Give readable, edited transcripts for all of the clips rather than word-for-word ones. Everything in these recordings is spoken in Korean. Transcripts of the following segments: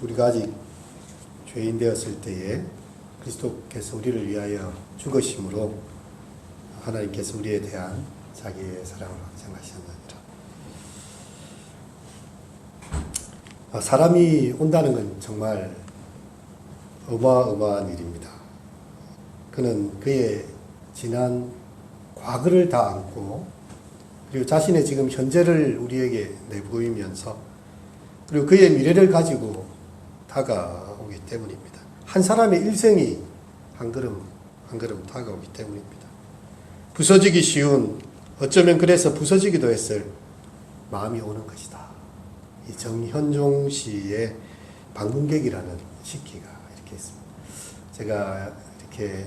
우리가 아직 죄인 되었을 때에 그리스도께서 우리를 위하여 죽으심으로 하나님께서 우리에 대한 자기의 사랑을 확증하셨느니라. 사람이 온다는 건 정말 어마어마한 일입니다. 그는 그의 지난 과거를 다 안고 그리고 자신의 지금 현재를 우리에게 내보이면서 그리고 그의 미래를 가지고 다가오기 때문입니다. 한 사람의 일생이 한 걸음 한 걸음 다가오기 때문입니다. 부서지기 쉬운, 어쩌면 그래서 부서지기도 했을 마음이 오는 것이다. 이 정현종 씨의 방문객이라는 시기가 이렇게 있습니다. 제가 이렇게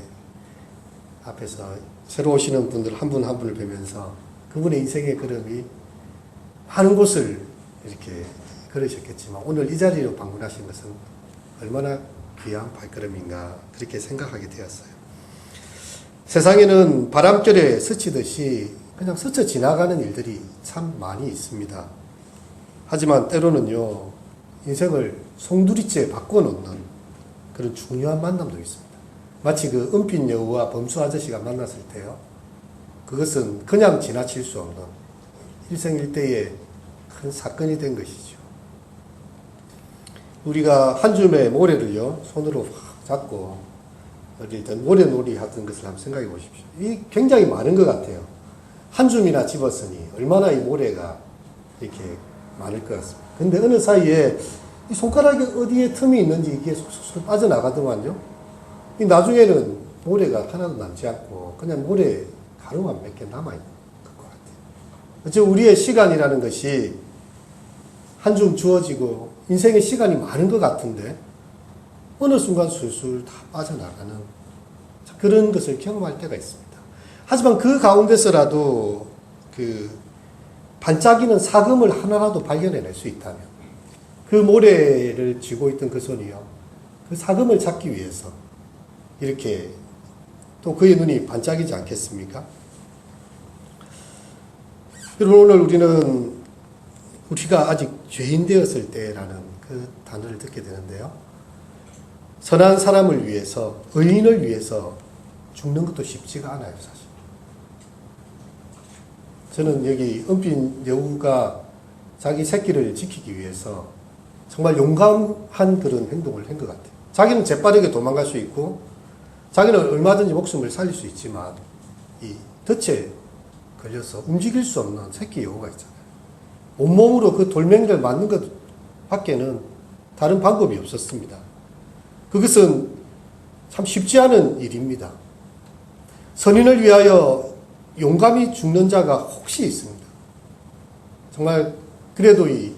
앞에서 새로 오시는 분들 한 분 한 분을 뵈면서 그분의 인생의 걸음이 많은 곳을 이렇게 걸으셨겠지만 오늘 이 자리로 방문하신 것은 얼마나 귀한 발걸음인가 그렇게 생각하게 되었어요. 세상에는 바람결에 스치듯이 그냥 스쳐 지나가는 일들이 참 많이 있습니다. 하지만 때로는요, 인생을 송두리째 바꿔놓는 그런 중요한 만남도 있습니다. 마치 그 은빛 여우와 범수 아저씨가 만났을 때요, 그것은 그냥 지나칠 수 없는 일생일대의 큰 사건이 된 것이죠. 우리가 한 줌의 모래를요, 손으로 확 잡고 어디든 모래놀이 하던 것을 한번 생각해 보십시오. 이 굉장히 많은 것 같아요. 한 줌이나 집었으니 얼마나 이 모래가 이렇게 많을 것 같습니다. 근데 어느 사이에 이 손가락에 어디에 틈이 있는지 이게 솔솔 빠져나가더만요. 이 나중에는 모래가 하나도 남지 않고 그냥 모래 가루만 몇 개 남아있는 것 같아요. 어째 우리의 시간이라는 것이 한 줌 주어지고 인생의 시간이 많은 것 같은데 어느 순간 술술 다 빠져나가는 그런 것을 경험할 때가 있습니다. 하지만 그 가운데서라도 그 반짝이는 사금을 하나라도 발견해낼 수 있다면 그 모래를 쥐고 있던 그 손이요, 그 사금을 찾기 위해서 이렇게 또 그의 눈이 반짝이지 않겠습니까? 여러분, 오늘 우리는 우리가 아직 죄인 되었을 때라는 그 단어를 듣게 되는데요. 선한 사람을 위해서, 의인을 위해서 죽는 것도 쉽지가 않아요, 사실. 저는 여기 은빛 여우가 자기 새끼를 지키기 위해서 정말 용감한 그런 행동을 한 것 같아요. 자기는 재빠르게 도망갈 수 있고, 자기는 얼마든지 목숨을 살릴 수 있지만, 이 덫에 걸려서 움직일 수 없는 새끼 여우가 있잖아요. 온몸으로 그 돌멩이를 맞는 것 밖에는 다른 방법이 없었습니다. 그것은 참 쉽지 않은 일입니다. 선인을 위하여 용감히 죽는 자가 혹시 있습니다. 정말 그래도 이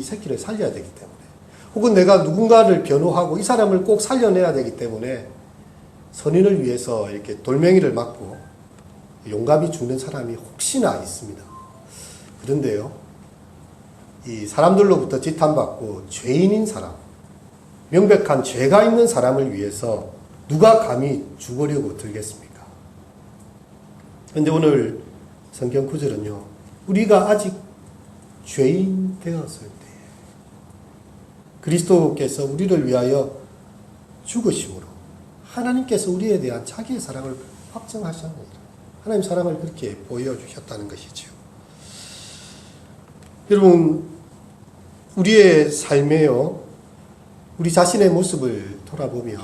새끼를 살려야 되기 때문에, 혹은 내가 누군가를 변호하고 이 사람을 꼭 살려내야 되기 때문에 선인을 위해서 이렇게 돌멩이를 맞고 용감히 죽는 사람이 혹시나 있습니다. 그런데요, 이 사람들로부터 지탄받고 죄인인 사람, 명백한 죄가 있는 사람을 위해서 누가 감히 죽으려고 들겠습니까? 그런데 오늘 성경 구절은요, 우리가 아직 죄인 되었을 때 그리스도께서 우리를 위하여 죽으심으로 하나님께서 우리에 대한 자기의 사랑을 확증하셨느니라. 하나님 사랑을 그렇게 보여주셨다는 것이죠. 여러분, 우리의 삶에요, 우리 자신의 모습을 돌아보면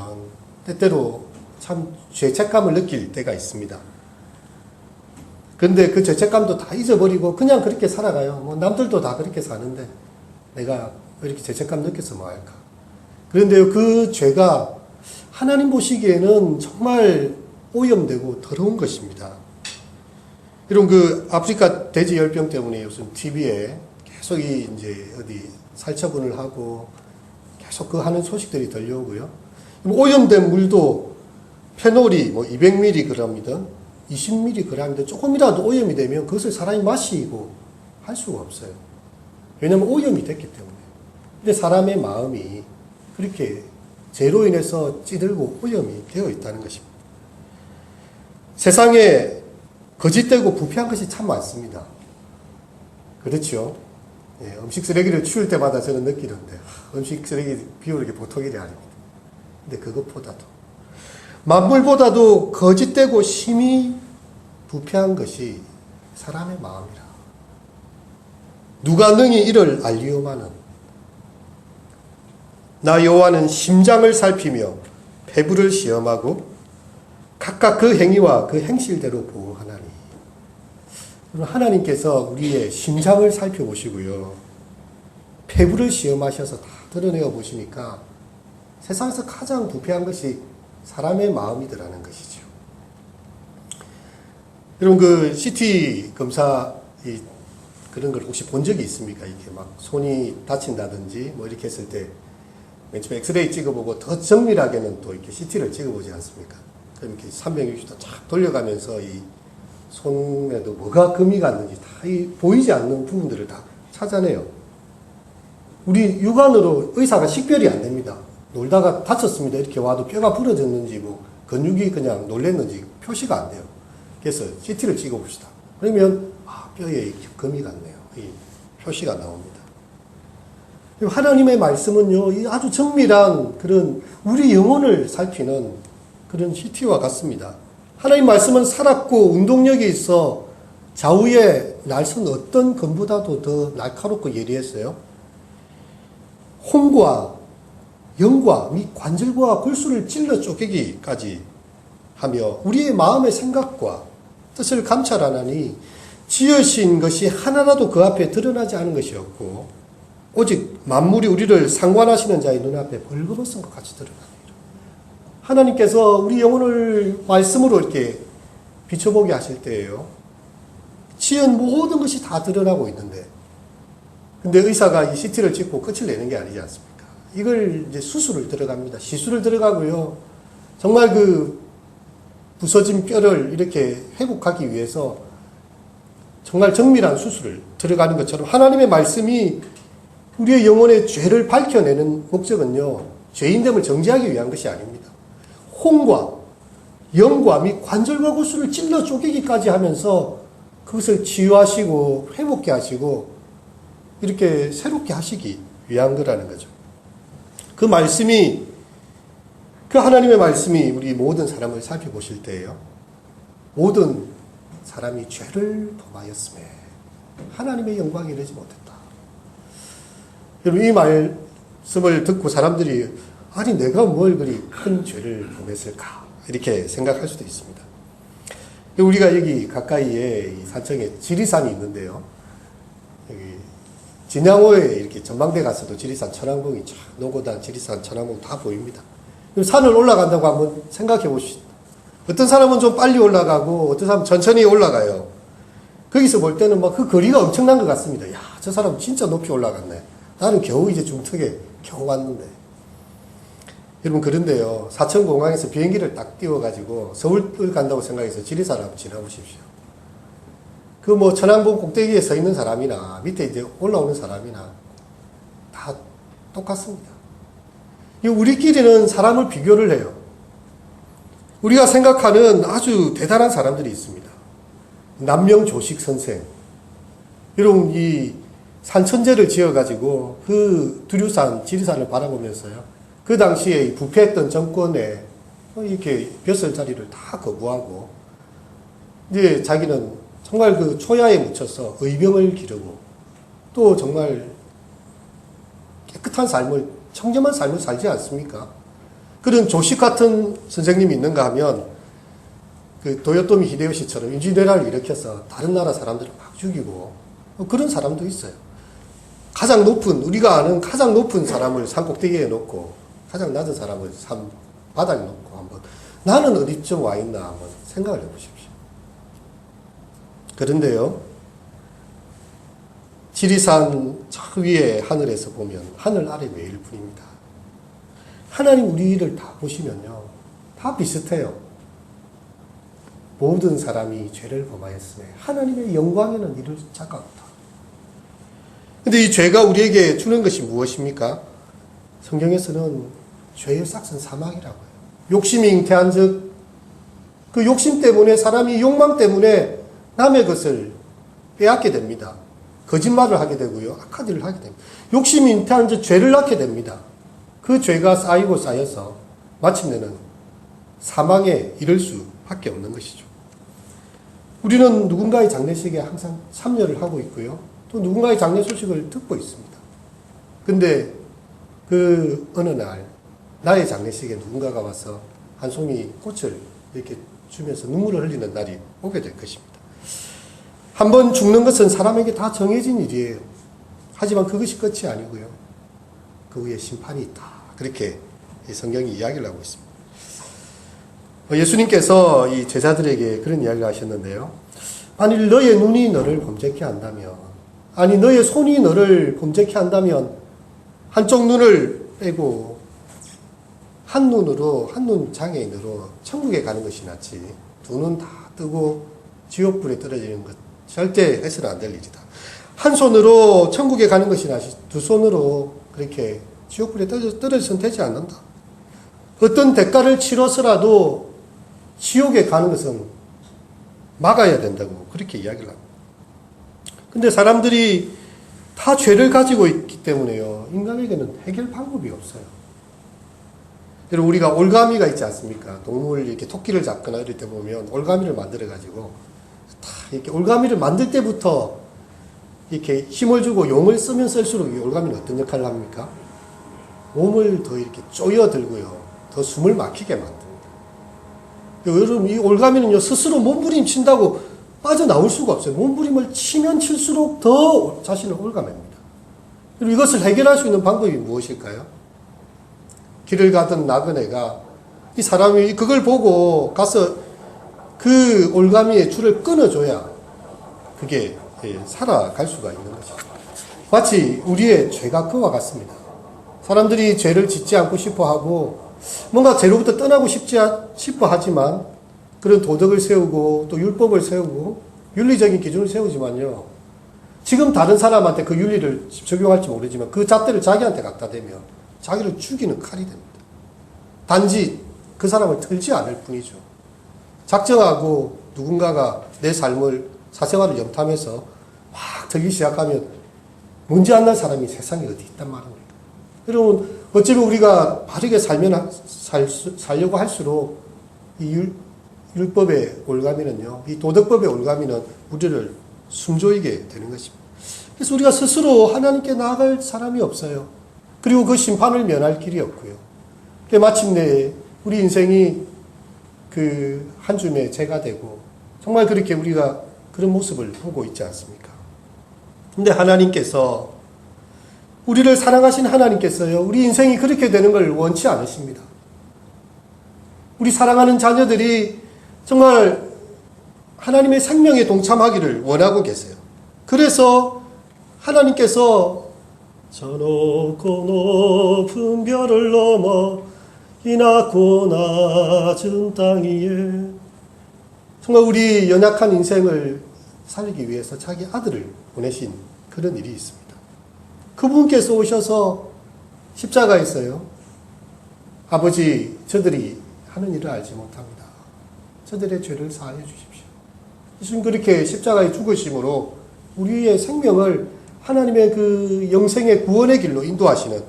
때때로 참 죄책감을 느낄 때가 있습니다. 그런데 그 죄책감도 다 잊어버리고 그냥 그렇게 살아가요. 뭐 남들도 다 그렇게 사는데 내가 왜 이렇게 죄책감 느껴서 뭐 할까? 그런데요, 그 죄가 하나님 보시기에는 정말 오염되고 더러운 것입니다. 여러분, 그 아프리카 돼지 열병 때문에 요즘 TV에 계속 이제 어디 살처분을 하고 계속 그 하는 소식들이 들려오고요. 오염된 물도 페놀이 뭐 200mg이든 20mg이든 조금이라도 오염이 되면 그것을 사람이 마시고 할 수가 없어요. 왜냐하면 오염이 됐기 때문에. 근데 사람의 마음이 그렇게 죄로 인해서 찌들고 오염이 되어 있다는 것입니다. 세상에 거짓되고 부패한 것이 참 많습니다. 그렇죠? 예, 음식 쓰레기를 치울 때마다 저는 느끼는데 음식 쓰레기 비우는 게 보통 일이 아닙니다. 근데 그것보다도 만물보다도 거짓되고 심히 부패한 것이 사람의 마음이라. 누가 능히 이를 알리오마는. 나 여호와는 심장을 살피며 폐부를 시험하고 각각 그 행위와 그 행실대로 보호하나니. 하나님께서 우리의 심장을 살펴보시고요, 폐부를 시험하셔서 다 드러내어 보시니까 세상에서 가장 부패한 것이 사람의 마음이더라는 것이죠. 여러분, 그 CT 검사 그런 걸 혹시 본 적이 있습니까? 이렇게 막 손이 다친다든지 뭐 이렇게 했을 때 맨 처음에 엑스레이 찍어보고 더 정밀하게는 또 이렇게 CT를 찍어보지 않습니까? 그럼 이렇게 360도 쫙 돌려가면서 이 손에도 뭐가 금이 갔는지 다 이 보이지 않는 부분들을 다 찾아내요. 우리 육안으로 의사가 식별이 안 됩니다. 놀다가 다쳤습니다 이렇게 와도 뼈가 부러졌는지 뭐 근육이 그냥 놀랬는지 표시가 안 돼요. 그래서 CT를 찍어봅시다. 그러면 뼈에 금이 갔네요. 이 표시가 나옵니다. 하나님의 말씀은요, 이 아주 정밀한 그런 우리 영혼을 살피는 그런 CT와 같습니다. 하나님 말씀은 살았고 운동력이 있어 좌우에 날선 어떤 검보다도 더 날카롭고 예리했어요. 혼과 영과 및 관절과 골수를 찔러 쪼개기까지 하며 우리의 마음의 생각과 뜻을 감찰하나니 지으신 것이 하나라도 그 앞에 드러나지 않은 것이었고 오직 만물이 우리를 상관하시는 자의 눈앞에 벌거벗은 것 같이 드러납니다. 하나님께서 우리 영혼을 말씀으로 이렇게 비춰보게 하실 때예요. 지은 모든 것이 다 드러나고 있는데, 근데 의사가 이 CT를 찍고 끝을 내는 게 아니지 않습니까? 이걸 이제 수술을 들어갑니다. 시술을 들어가고요. 정말 그 부서진 뼈를 이렇게 회복하기 위해서 정말 정밀한 수술을 들어가는 것처럼 하나님의 말씀이 우리의 영혼의 죄를 밝혀내는 목적은요, 죄인됨을 정죄하기 위한 것이 아닙니다. 혼과 영과 및 관절과 골수를 찔러 쪼개기까지 하면서 그것을 치유하시고 회복케 하시고 이렇게 새롭게 하시기 위한 거라는 거죠. 그 말씀이, 그 하나님의 말씀이 우리 모든 사람을 살펴보실 때에요, 모든 사람이 죄를 범하였음에 하나님의 영광에 이르지 못했다. 여러분, 이 말씀을 듣고 사람들이 아니 내가 뭘 그리 큰 죄를 범했을까 이렇게 생각할 수도 있습니다. 우리가 여기 가까이에 이 산청에 지리산이 있는데요, 여기 진양호에 이렇게 전망대 가서도 지리산 천왕봉이 쫙 노고단 지리산 천왕봉 다 보입니다. 산을 올라간다고 한번 생각해 보시죠. 어떤 사람은 좀 빨리 올라가고 어떤 사람은 천천히 올라가요. 거기서 볼 때는 막 그 거리가 엄청난 것 같습니다. 야, 저 사람 진짜 높이 올라갔네. 나는 겨우 이제 중턱에 겨우 왔는데. 여러분, 그런데요, 사천공항에서 비행기를 딱 띄워가지고 서울 간다고 생각해서 지리산을 한번 지나보십시오. 그 뭐 천왕봉 꼭대기에 서 있는 사람이나 밑에 이제 올라오는 사람이나 다 똑같습니다. 우리끼리는 사람을 비교를 해요. 우리가 생각하는 아주 대단한 사람들이 있습니다. 남명조식 선생. 여러분, 이 산천제를 지어가지고 그 두류산, 지리산을 바라보면서요, 그 당시에 부패했던 정권에 이렇게 벼슬 자리를 다 거부하고, 이제 자기는 정말 그 초야에 묻혀서 의병을 기르고, 또 정말 깨끗한 삶을, 청렴한 삶을 살지 않습니까? 그런 조식 같은 선생님이 있는가 하면, 그 도요토미 히데요시처럼 인지대란을 일으켜서 다른 나라 사람들을 막 죽이고, 그런 사람도 있어요. 가장 높은, 우리가 아는 가장 높은 사람을 산 꼭대기에 놓고, 가장 낮은 사람을 산 바닥에 놓고 한번, 나는 어디쯤 와 있나 한번 생각을 해보십시오. 그런데요, 지리산 저 위에 하늘에서 보면 하늘 아래 매일 뿐입니다. 하나님 우리를 다 보시면요, 다 비슷해요. 모든 사람이 죄를 범하였으며 하나님의 영광에는 이를 자가 없다. 근데 이 죄가 우리에게 주는 것이 무엇입니까? 성경에서는 죄의 싹은 사망이라고 해요. 욕심이 잉태한 즉, 그 욕심 때문에 사람이 욕망 때문에 남의 것을 빼앗게 됩니다. 거짓말을 하게 되고요. 악한 일을 하게 됩니다. 욕심이 잉태한 죄를 낳게 됩니다. 그 죄가 쌓이고 쌓여서 마침내는 사망에 이를 수밖에 없는 것이죠. 우리는 누군가의 장례식에 항상 참여를 하고 있고요. 또 누군가의 장례 소식을 듣고 있습니다. 근데 그 어느 날 나의 장례식에 누군가가 와서 한 송이 꽃을 이렇게 주면서 눈물을 흘리는 날이 오게 될 것입니다. 한번 죽는 것은 사람에게 다 정해진 일이에요. 하지만 그것이 끝이 아니고요. 그 후에 심판이 있다. 그렇게 성경이 이야기를 하고 있습니다. 예수님께서 이 제자들에게 그런 이야기를 하셨는데요. 만일 너의 눈이 너를 범죄케 한다면, 아니 너의 손이 너를 범죄케 한다면 한쪽 눈을 빼고 한 눈 장애인으로 천국에 가는 것이 낫지. 두 눈 다 뜨고 지옥불에 떨어지는 것 절대 해서는 안 될 일이다. 한 손으로 천국에 가는 것이 낫지. 두 손으로 그렇게 지옥불에 떨어져서는 되지 않는다. 어떤 대가를 치러서라도 지옥에 가는 것은 막아야 된다고 그렇게 이야기를 합니다. 근데 사람들이 다 죄를 가지고 있기 때문에요. 인간에게는 해결 방법이 없어요. 여러분, 우리가 올가미가 있지 않습니까? 동물 이렇게 토끼를 잡거나 이럴 때 보면 올가미를 만들어가지고 다 이렇게 올가미를 만들 때부터 이렇게 힘을 주고 용을 쓰면 쓸수록 이 올가미는 어떤 역할을 합니까? 몸을 더 이렇게 쪼여들고요. 더 숨을 막히게 만듭니다. 여러분, 이 올가미는요, 스스로 몸부림친다고 빠져나올 수가 없어요. 몸부림을 치면 칠수록 더 자신을 올가맵니다. 그리고 이것을 해결할 수 있는 방법이 무엇일까요? 길을 가던 나그네가 이 사람이 그걸 보고 가서 그 올가미의 줄을 끊어줘야 그게 살아갈 수가 있는 것입니다. 마치 우리의 죄가 그와 같습니다. 사람들이 죄를 짓지 않고 싶어 하고 뭔가 죄로부터 떠나고 싶어 하지만 그런 도덕을 세우고 또 율법을 세우고 윤리적인 기준을 세우지만요. 지금 다른 사람한테 그 윤리를 적용할지 모르지만 그 잣대를 자기한테 갖다 대면 자기를 죽이는 칼이 됩니다. 단지 그 사람을 털지 않을 뿐이죠. 작정하고 누군가가 내 삶을, 사생활을 염탐해서 막 털기 시작하면 문제 안 날 사람이 세상에 어디 있단 말입니다. 여러분, 어쩌면 우리가 바르게 살려고 할수록 이 율법의 올가미는요, 이 도덕법의 올가미는 우리를 숨조이게 되는 것입니다. 그래서 우리가 스스로 하나님께 나아갈 사람이 없어요. 그리고 그 심판을 면할 길이 없고요. 마침내 우리 인생이 그 한 줌의 죄가 되고 정말 그렇게 우리가 그런 모습을 보고 있지 않습니까? 근데 하나님께서, 우리를 사랑하신 하나님께서요, 우리 인생이 그렇게 되는 걸 원치 않으십니다. 우리 사랑하는 자녀들이 정말 하나님의 생명에 동참하기를 원하고 계세요. 그래서 하나님께서 저 높고 높은 별을 넘어 이 낮고 낮은 땅 위에 정말 우리 연약한 인생을 살기 위해서 자기 아들을 보내신 그런 일이 있습니다. 그분께서 오셔서 십자가에서요, 아버지, 저들이 하는 일을 알지 못합니다. 저들의 죄를 사하여 주십시오. 예수님 그렇게 십자가에 죽으심으로 우리의 생명을 하나님의 그 영생의 구원의 길로 인도하시는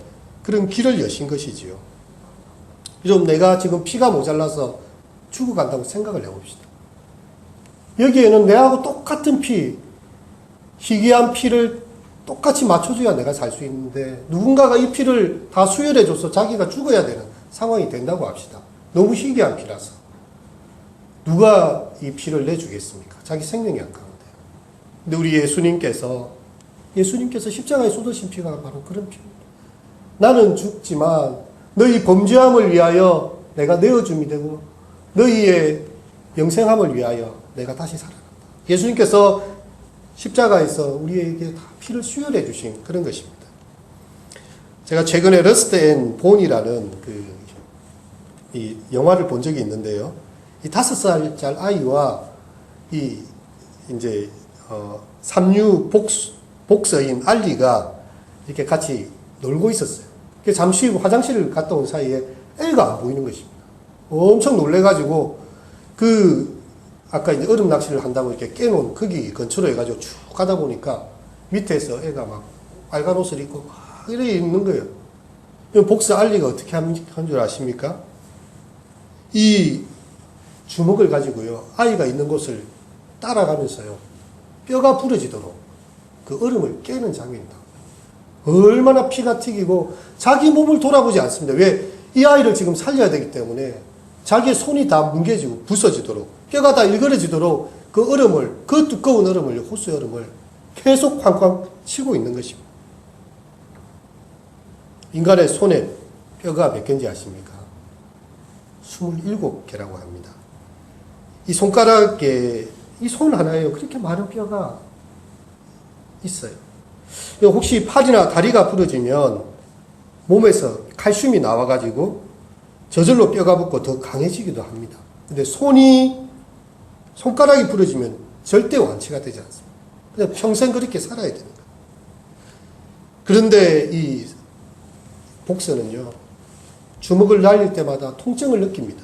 그런 길을 여신 것이지요. 좀 내가 지금 피가 모자라서 죽어간다고 생각을 해봅시다. 여기에는 내하고 똑같은 피, 희귀한 피를 똑같이 맞춰줘야 내가 살 수 있는데 누군가가 이 피를 다 수혈해줘서 자기가 죽어야 되는 상황이 된다고 합시다. 너무 희귀한 피라서. 누가 이 피를 내주겠습니까? 자기 생명이 아까운데. 근데 우리 예수님께서 십자가에 쏟으신 피가 바로 그런 피입니다. 나는 죽지만 너희 범죄함을 위하여 내가 내어줌이 되고 너희의 영생함을 위하여 내가 다시 살아난다. 예수님께서 십자가에서 우리에게 다 피를 수혈해 주신 그런 것입니다. 제가 최근에 러스트 앤 본이라는 이 영화를 본 적이 있는데요. 이 5살짜리 아이와 삼류 복서인 알리가 이렇게 같이 놀고 있었어요. 잠시 화장실을 갔다 온 사이에 애가 안 보이는 것입니다. 엄청 놀래가지고 아까 이제 얼음 낚시를 한다고 이렇게 깨놓은 거기 근처로 해가지고 쭉 가다 보니까 밑에서 애가 막 빨간 옷을 입고 막 이렇게 있는 거예요. 복스 알리가 어떻게 한 줄 아십니까? 이 주먹을 가지고요, 아이가 있는 곳을 따라가면서요, 뼈가 부러지도록 그 얼음을 깨는 장면입니다. 얼마나 피가 튀기고 자기 몸을 돌아보지 않습니다. 왜? 이 아이를 지금 살려야 되기 때문에 자기의 손이 다 뭉개지고 부서지도록, 뼈가 다 일그러지도록 그 얼음을, 그 두꺼운 얼음을, 호수의 얼음을 계속 쾅쾅 치고 있는 것입니다. 인간의 손에 뼈가 몇 개인지 아십니까? 27개라고 합니다. 이 손가락에, 이 손 하나에요, 그렇게 많은 뼈가 있어요. 혹시 팔이나 다리가 부러지면 몸에서 칼슘이 나와가지고 저절로 뼈가 붙고 더 강해지기도 합니다. 근데 손가락이 부러지면 절대 완치가 되지 않습니다. 그냥 평생 그렇게 살아야 되는 거예요. 그런데 이 복서는요, 주먹을 날릴 때마다 통증을 느낍니다.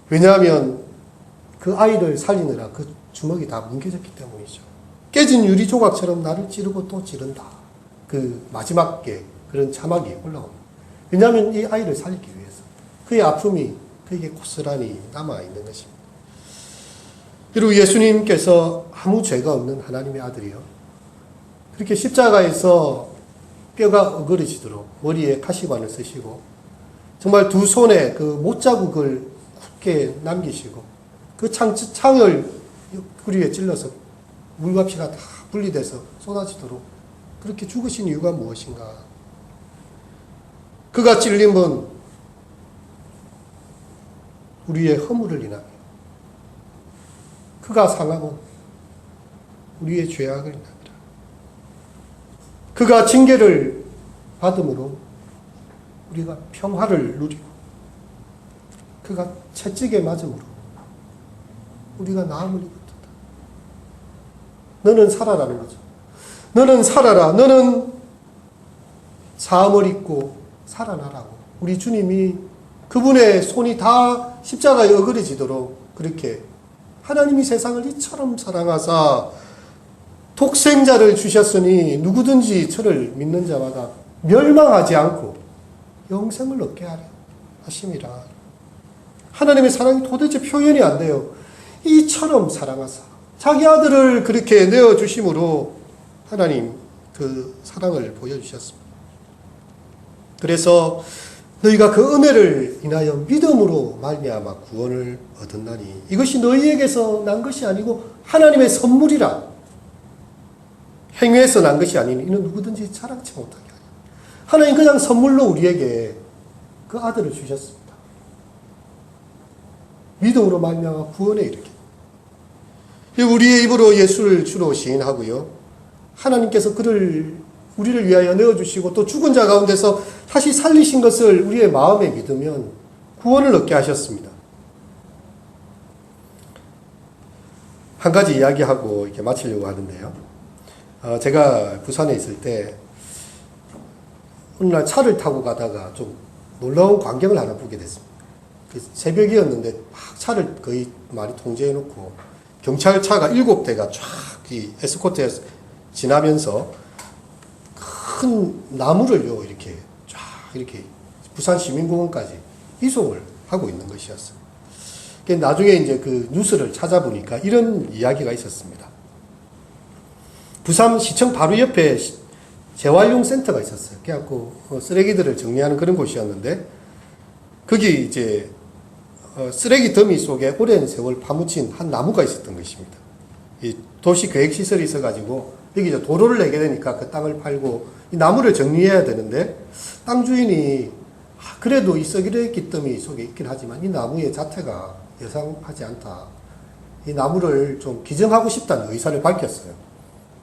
왜냐하면 그 아이를 살리느라 그 주먹이 다 뭉개졌기 때문이죠. 깨진 유리 조각처럼 나를 찌르고 또 찌른다. 그 마지막 게 그런 자막이 올라옵니다. 왜냐하면 이 아이를 살리기 위해서 그의 아픔이 그에게 고스란히 남아있는 것입니다. 그리고 예수님께서 아무 죄가 없는 하나님의 아들이요, 그렇게 십자가에서 뼈가 어그러지도록 머리에 가시관을 쓰시고 정말 두 손에 그 못자국을 굳게 남기시고 그 창을 구리에 찔러서 물과 피가 다 분리돼서 쏟아지도록 그렇게 죽으신 이유가 무엇인가? 그가 찔림은 우리의 허물을 인하여, 그가 상함은 우리의 죄악을 인하여, 그가 징계를 받음으로 우리가 평화를 누리고, 그가 채찍에 맞음으로 우리가 나음을 입었다. 너는 살아라는 거죠. 너는 살아라. 너는 사함을 입고 살아나라고. 우리 주님이 그분의 손이 다 십자가에 어그러지도록 그렇게 하나님이 세상을 이처럼 사랑하사 독생자를 주셨으니 누구든지 저를 믿는 자마다 멸망하지 않고 영생을 얻게 하려 하심이라. 하나님의 사랑이 도대체 표현이 안 돼요. 이처럼 사랑하사 자기 아들을 그렇게 내어주심으로 하나님 그 사랑을 보여주셨습니다. 그래서 너희가 그 은혜를 인하여 믿음으로 말미암아 구원을 얻었나니 이것이 너희에게서 난 것이 아니고 하나님의 선물이라. 행위에서 난 것이 아니니 이는 누구든지 자랑치 못하게 하려. 하나님 그냥 선물로 우리에게 그 아들을 주셨습니다. 믿음으로 말미암아 구원에 이르게. 우리의 입으로 예수를 주로 시인하고요, 하나님께서 그를 우리를 위하여 내어주시고 또 죽은 자 가운데서 다시 살리신 것을 우리의 마음에 믿으면 구원을 얻게 하셨습니다. 한 가지 이야기하고 이렇게 마치려고 하는데요. 제가 부산에 있을 때 어느 날 차를 타고 가다가 좀 놀라운 광경을 하나 보게 됐습니다. 새벽이었는데 막 차를 거의 많이 통제해놓고 경찰차가 7대가 쫙 이 에스코트에서 지나면서 큰 나무를요, 이렇게 쫙 이렇게 부산 시민공원까지 이송을 하고 있는 것이었어요. 나중에 이제 그 뉴스를 찾아보니까 이런 이야기가 있었습니다. 부산시청 바로 옆에 재활용 센터가 있었어요. 그래갖고 쓰레기들을 정리하는 그런 곳이었는데, 거기 이제 쓰레기 더미 속에 오랜 세월 파묻힌 한 나무가 있었던 것입니다. 이 도시 계획 시설이 있어가지고 여기 이제 도로를 내게 되니까 그 땅을 팔고 이 나무를 정리해야 되는데, 땅 주인이 그래도 이 썩이레기 더미 속에 있긴 하지만 이 나무의 자태가 여상하지 않다. 이 나무를 좀 기증하고 싶다는 의사를 밝혔어요.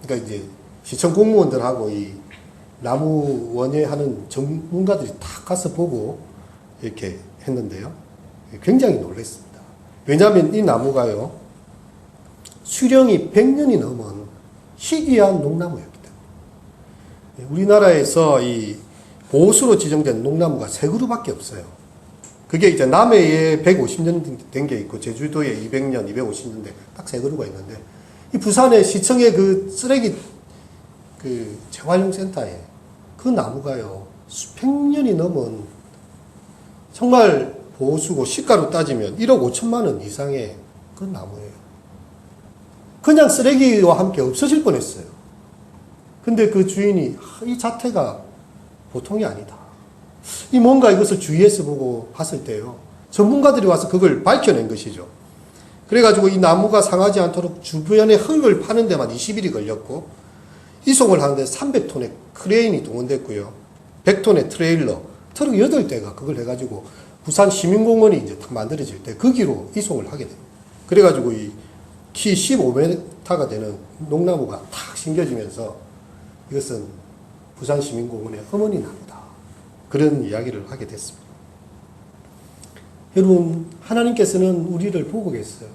그러니까 이제 시청 공무원들하고 이 나무 원예하는 전문가들이 다 가서 보고 이렇게 했는데요, 굉장히 놀랐습니다. 왜냐하면 이 나무가요, 수령이 100년이 넘은 희귀한 농나무였기 때문에. 우리나라에서 이 보수로 지정된 농나무가 3그루밖에 없어요. 그게 이제 남해에 150년 된 게 있고 제주도에 200년, 250년 딱 3그루가 있는데, 이 부산의 시청의 그 쓰레기 그 재활용 센터에 그 나무가요, 수백 년이 넘은 정말 보수고 시가로 따지면 1억 5천만 원 이상의 그 나무예요. 그냥 쓰레기와 함께 없어질 뻔했어요. 근데 그 주인이 이 자태가 보통이 아니다. 이 뭔가 이것을 주위에서 보고 봤을 때요, 전문가들이 와서 그걸 밝혀낸 것이죠. 그래가지고 이 나무가 상하지 않도록 주변에 흙을 파는 데만 20일이 걸렸고, 이송을 하는데 300톤의 크레인이 동원됐고요. 100톤의 트레일러, 트럭 8대가 그걸 해가지고 부산 시민공원이 이제 딱 만들어질 때 거기로 이송을 하게 됩니다. 그래가지고 이 키 15m가 되는 농나무가 탁 심겨지면서 이것은 부산 시민공원의 어머니 나무다. 그런 이야기를 하게 됐습니다. 여러분, 하나님께서는 우리를 보고 계세요.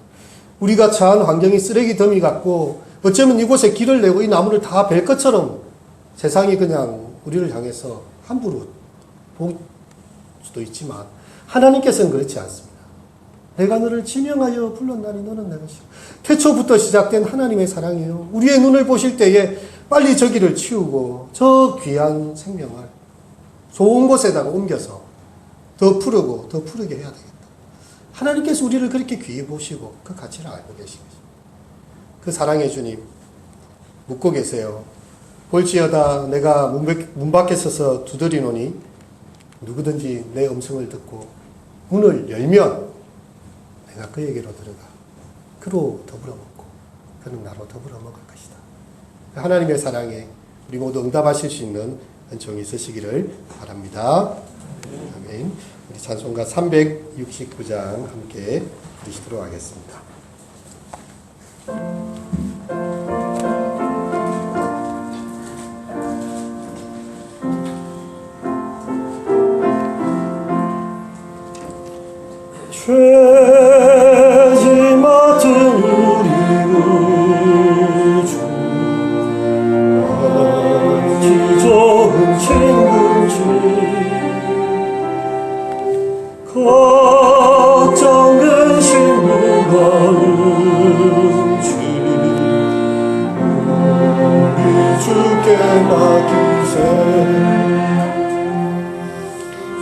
우리가 처한 환경이 쓰레기 더미 같고, 어쩌면 이곳에 길을 내고 이 나무를 다 벨 것처럼 세상이 그냥 우리를 향해서 함부로 볼 수도 있지만, 하나님께서는 그렇지 않습니다. 내가 너를 지명하여 불렀나니 너는 내 것이라. 태초부터 시작된 하나님의 사랑이에요. 우리의 눈을 보실 때에 빨리 저기를 치우고 저 귀한 생명을 좋은 곳에다가 옮겨서 더 푸르고 더 푸르게 해야 되겠다. 하나님께서 우리를 그렇게 귀히 보시고 그 가치를 알고 계십니다. 그 사랑의 주님 묻고 계세요. 볼지어다 내가 문 밖에 서서 두드리노니 누구든지 내 음성을 듣고 문을 열면 내가 그에게로 들어가 그로 더불어 먹고 그는 나로 더불어 먹을 것이다. 하나님의 사랑에 우리 모두 응답하실 수 있는 은총이 있으시기를 바랍니다. 아멘. 우리 찬송가 369장 함께 부르시도록 하겠습니다. 죄지 맡은 우리 구주 어찌 좋은 친구인지 걱정 근심 무거운지 우리 주께 맡기세.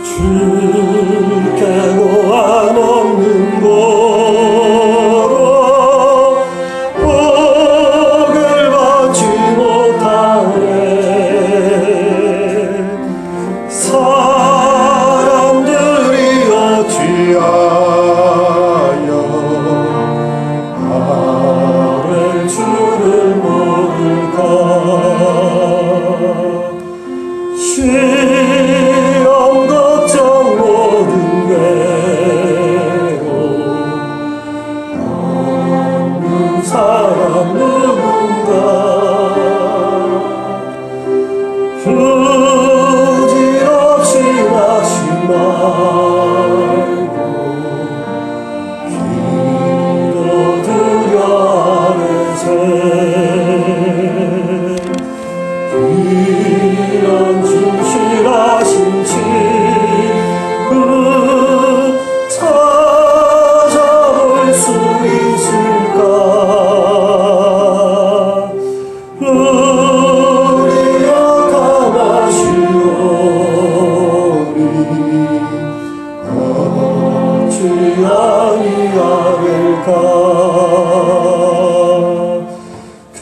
주께 고한 없는 고로 복을 받지 못하네. 사람들이 어찌하여 아랠 줄을 모를까.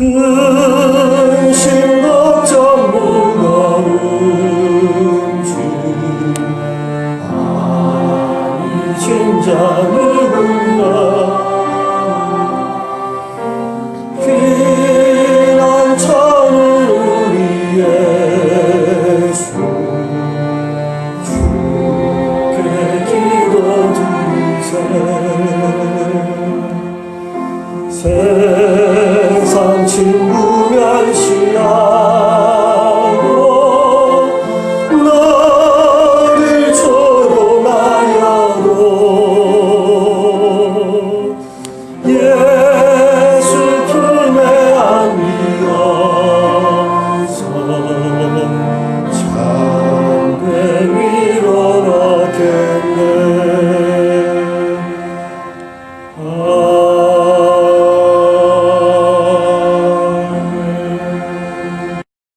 근심 걱정 무거운지 아니 진짜 누군가 피난처는 우리 예수 주께 기도드리세. 세상 친구